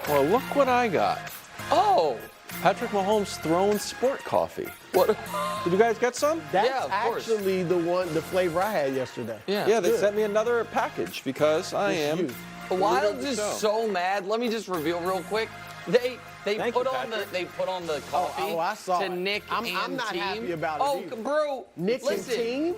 Well, look what I got. Oh, Patrick Mahomes' Throne Sport Coffee. what? Did you guys get some? That's Yeah, of course. actually the flavor I had yesterday. Yeah, they Good. sent me another package because I am. you. Wilds is So. so mad. Let me just reveal real quick. They Thank put you, on Patrick. they put on the coffee I saw to it. Nick I'm and not team. happy about it Oh, either. Brou, Nick and listen, team?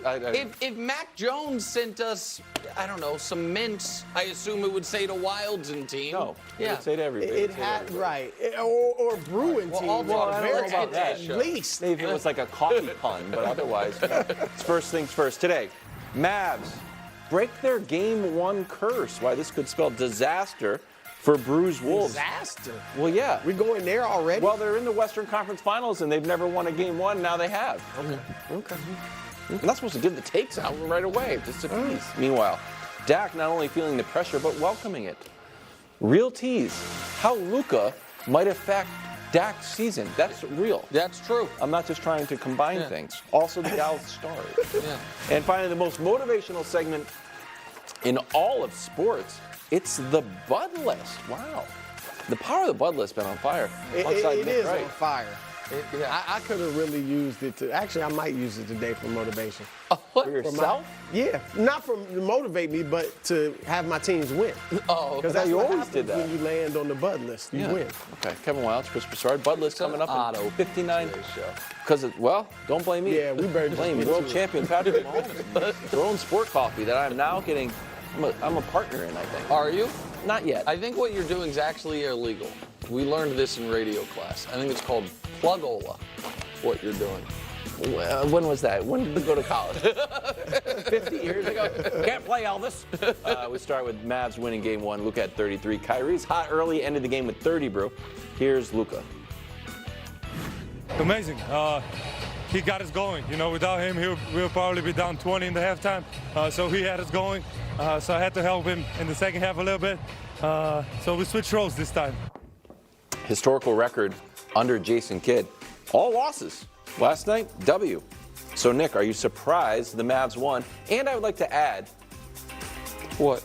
If Mac Jones sent us, I don't know, some mints, I assume it would say to Wilds and team. No, yeah. I'd say to everybody. It had right, or brewing Well, team. I'll talk I don't very know about that. at least. Maybe it was like a coffee pun, but otherwise, it's first things first. Today, Mavs break their Game 1 curse. Why this could spell disaster for Brou's Wolves. Disaster. Well, yeah. We going there already? Well, they're in the Western Conference Finals, and they've never won a Game 1. Now they have. Okay. I'm not supposed to give the takes out right away, just a tease. Meanwhile, Dak not only feeling the pressure, but welcoming it. Real tease. How Luka might affect Dak's season. That's real. That's true. I'm not just trying to combine things. Also, the Dallas Stars. Yeah. And finally, the most motivational segment in all of sports, it's the Bud List. Wow. The power of the Bud List has been on fire. It Nick is Wright. on fire. I could have really used it to. Actually, I might use it today for motivation. For yourself? Yeah, not to motivate me, but to have my teams win. Oh, Because thought that's you what always happens did that. when you land on the Bud List. You win. Okay, Kevin Wilds, Chris Broussard, Bud List coming up auto in 59. today's show. Because, well, don't blame me. Yeah, we better just blame get world to it. champion Patrick Mahomes. Throne Sport Coffee that I'm now getting. I'm a partner in, I think. Are you? Not yet. I think what you're doing is actually illegal. We learned this in radio class. I think it's called plugola, what you're doing. When was that? When did we go to college? 50 years ago? Can't play Elvis. We start with Mavs winning Game 1. Luka at 33. Kyrie's hot early, ended the game with 30, Brou. Here's Luka. Amazing. He got us going. You know, without him, we'll probably be down 20 in the halftime. So he had us going. So I had to help him in the second half a little bit. So we switched roles this time. Historical record under Jason Kidd. All losses. Last night, W. So, Nick, are you surprised the Mavs won? And I would like to add, What?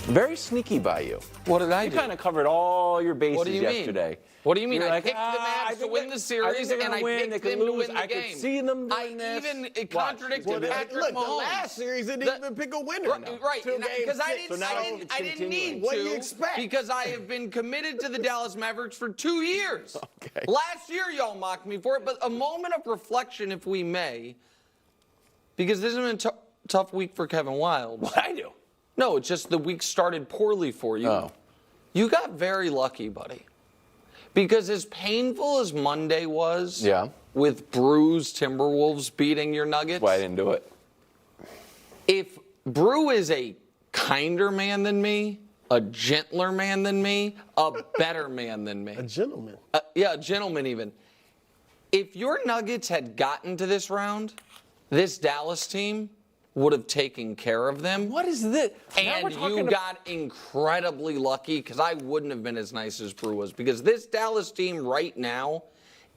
very sneaky by you. What did I You do? kind of covered all your bases What do you yesterday. mean? What do you mean? You're I like, picked the I Mavs to think win they- the series, they're and gonna I win. picked They could them to lose. win the I game. could see them I doing this. even Watch. contradicted Well, Patrick Look, the Mahomes. last series they didn't even pick a winner. Right, Till game because I 6. didn't, So now I it's didn't, I didn't continuing. need What to. do you expect? Because I have been committed to the Dallas Mavericks for 2 years. Okay. Last year, y'all mocked me for it, but a moment of reflection, if we may, because this has been a tough week for Kevin Wilds. What I do? No, it's just the week started poorly for you. Oh. You got very lucky, buddy. Because as painful as Monday was, Yeah. with Brou's Timberwolves beating your Nuggets, Why I didn't do it. if Brou is a kinder man than me, a gentler man than me, a better man than me, A gentleman. yeah, a gentleman even. If your Nuggets had gotten to this round, this Dallas team would have taken care of them. What is this? And you got incredibly lucky because I wouldn't have been as nice as Brou was because this Dallas team right now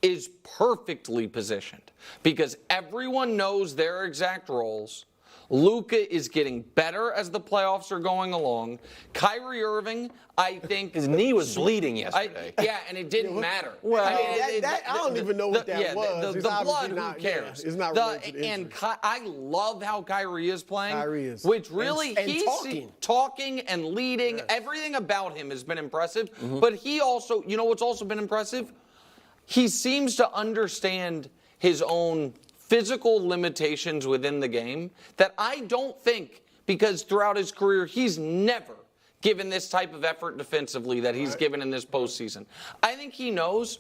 is perfectly positioned because everyone knows their exact roles. Luka is getting better as the playoffs are going along. Kyrie Irving, I think His knee was bleeding yesterday. yeah, and it didn't matter. Well, I mean, I don't even know what that was. The It's obviously blood, not- who cares? yeah, it's not related to the and injury. I love how Kyrie is playing. Kyrie is. Which really, And he's talking. and leading. Yes. Everything about him has been impressive. But he also, you know what's also been impressive? He seems to understand his own physical limitations within the game that I don't think, because throughout his career, he's never given this type of effort defensively that he's given in this postseason. I think he knows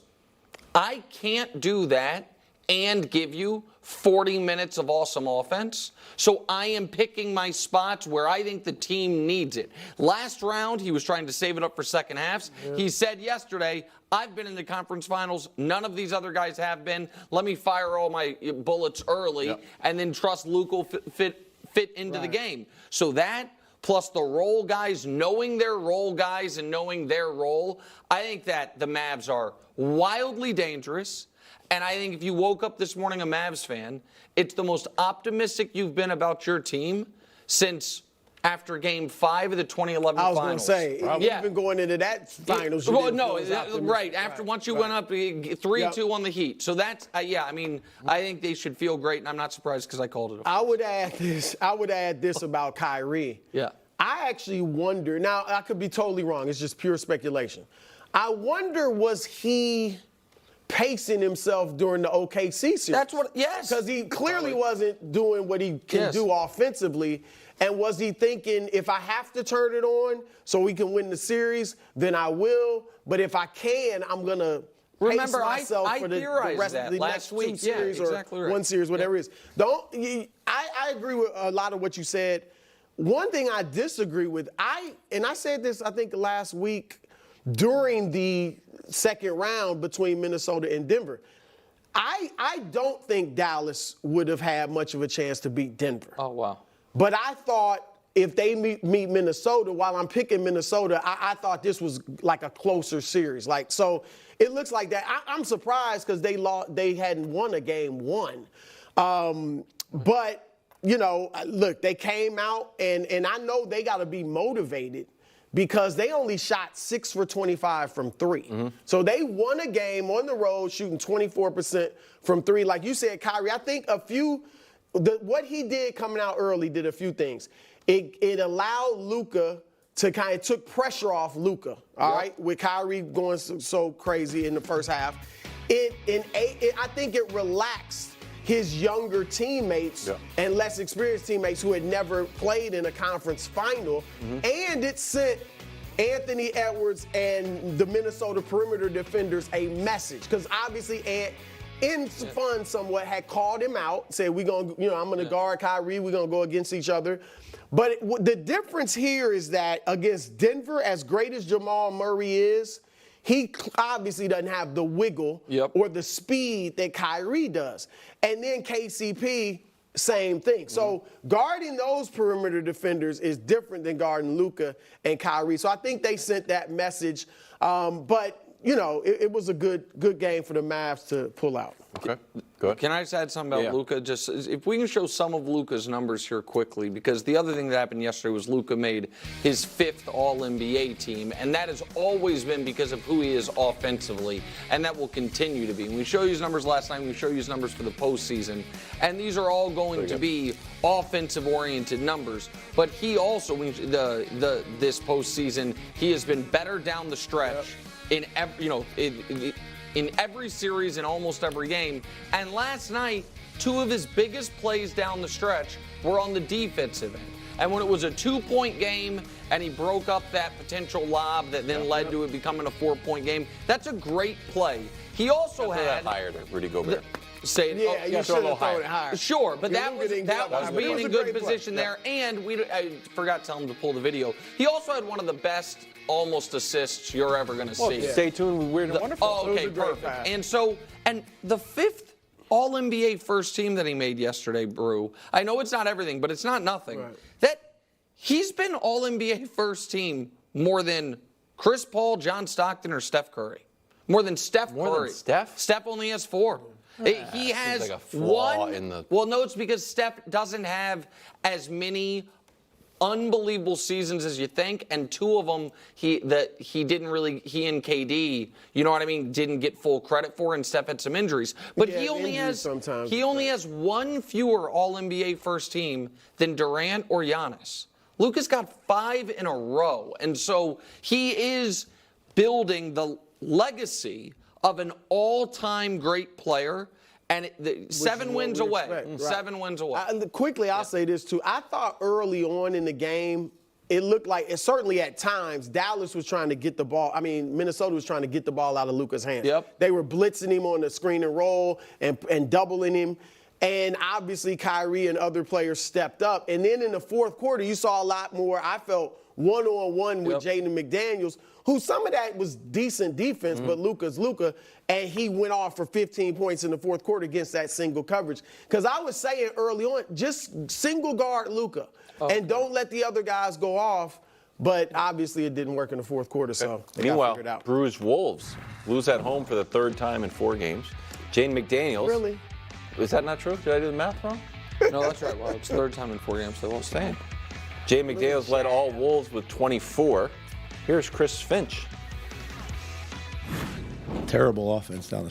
I can't do that and give you 40 minutes of awesome offense. So I am picking my spots where I think the team needs it. Last round, he was trying to save it up for second halves. Yeah. He said yesterday, I've been in the conference finals. None of these other guys have been. Let me fire all my bullets early and then trust Luke will fit into the game. So that, plus the role guys, knowing their role guys and knowing their role, I think that the Mavs are wildly dangerous. And I think if you woke up this morning a Mavs fan, it's the most optimistic you've been about your team since after Game 5 of the 2011 I was finals. going to say, Yeah. even going into that finals. you Well, didn't no, feel as optimistic. right. After once you went up 3-2 on the Heat. So that's, yeah, I mean, I think they should feel great, and I'm not surprised because I called it. I would add this about Kyrie. Yeah. I actually wonder, now I could be totally wrong, it's just pure speculation. I wonder, was he pacing himself during the OKC series? That's what, yes. Because he clearly wasn't doing what he can do offensively. And was he thinking, if I have to turn it on so we can win the series, then I will. But if I can, I'm going to pace myself for the rest of the next two series or one series, whatever it is. I agree with a lot of what you said. One thing I disagree with, and I said this, I think, last week during the second round between Minnesota and Denver. I don't think Dallas would have had much of a chance to beat Denver. Oh, wow. But I thought if they meet Minnesota, while I'm picking Minnesota, I thought this was like a closer series. So it looks like that. I'm surprised because they hadn't won a game one. But, look, they came out, and I know they got to be motivated because they only shot 6 for 25 from 3. Mm-hmm. So they won a game on the road shooting 24% from 3. Like you said, Kyrie, I think what he did coming out early did a few things. It allowed Luka to kind of took pressure off Luka, all right, with Kyrie going so crazy in the first half. I think it relaxed his younger teammates and less experienced teammates who had never played in a conference final. Mm-hmm. And it sent Anthony Edwards and the Minnesota perimeter defenders a message. Because obviously in fun somewhat had called him out, said I'm going to guard Kyrie, we're going to go against each other. But the difference here is that against Denver, as great as Jamal Murray is, he obviously doesn't have the wiggle or the speed that Kyrie does. And then KCP, same thing. Mm-hmm. So guarding those perimeter defenders is different than guarding Luka and Kyrie. So I think they sent that message. But it was a good game for the Mavs to pull out. Okay, good. Can I just add something about Luka? Just if we can show some of Luka's numbers here quickly, because the other thing that happened yesterday was Luka made his 5th All-NBA team, and that has always been because of who he is offensively, and that will continue to be. And we showed you his numbers last night. We showed you his numbers for the postseason, and these are all going to be offensive-oriented numbers. But he also, this postseason, he has been better down the stretch. In every series, in almost every game. And last night, 2 of his biggest plays down the stretch were on the defensive end. And when it was a 2-point game and he broke up that potential lob that then led to it becoming a 4-point game, that's a great play. He also had higher to Rudy Gobert. You should have thrown it higher. Sure, but that was being in good position there. And I forgot to tell him to pull the video. He also had one of the best almost assists you're ever going to see. Stay tuned with Weird and Wonderful. Oh, okay, perfect. And the 5th All-NBA first team that he made yesterday, Brou, I know it's not everything, but it's not nothing. Right. That he's been All-NBA first team more than Chris Paul, John Stockton, or Steph Curry. More than Steph Curry. More than Steph? Steph only has 4. He has like a flaw in the. Well, no, it's because Steph doesn't have as many unbelievable seasons as you think, and 2 of them he and KD, didn't get full credit for, and Steph had some injuries. But he only has 1 fewer All-NBA first team than Durant or Giannis. Luka's got 5 in a row, and so he is building the legacy of an all-time great player, and 7 wins away. 7 wins away. Quickly, I'll say this, too. I thought early on in the game, it looked like, certainly at times, Dallas was trying to get the ball. Minnesota was trying to get the ball out of Luka's hands. Yep. They were blitzing him on the screen and roll and doubling him. And obviously, Kyrie and other players stepped up. And then in the fourth quarter, you saw a lot more, I felt, one-on-one with Jaden McDaniels, who some of that was decent defense, but Luka's Luka, and he went off for 15 points in the fourth quarter against that single coverage. Because I was saying early on, just single guard Luka, and don't let the other guys go off. But obviously it didn't work in the fourth quarter, so they got figured out. Bruised Wolves lose at home for the 3rd time in 4 games. Jaden McDaniels. Really? Is that not true? Did I do the math wrong? No, that's right. Well, it's 3rd time in 4 games. They won't stand. Jay McDaniels led all Wolves with 24. Here's Chris Finch. Terrible offense down the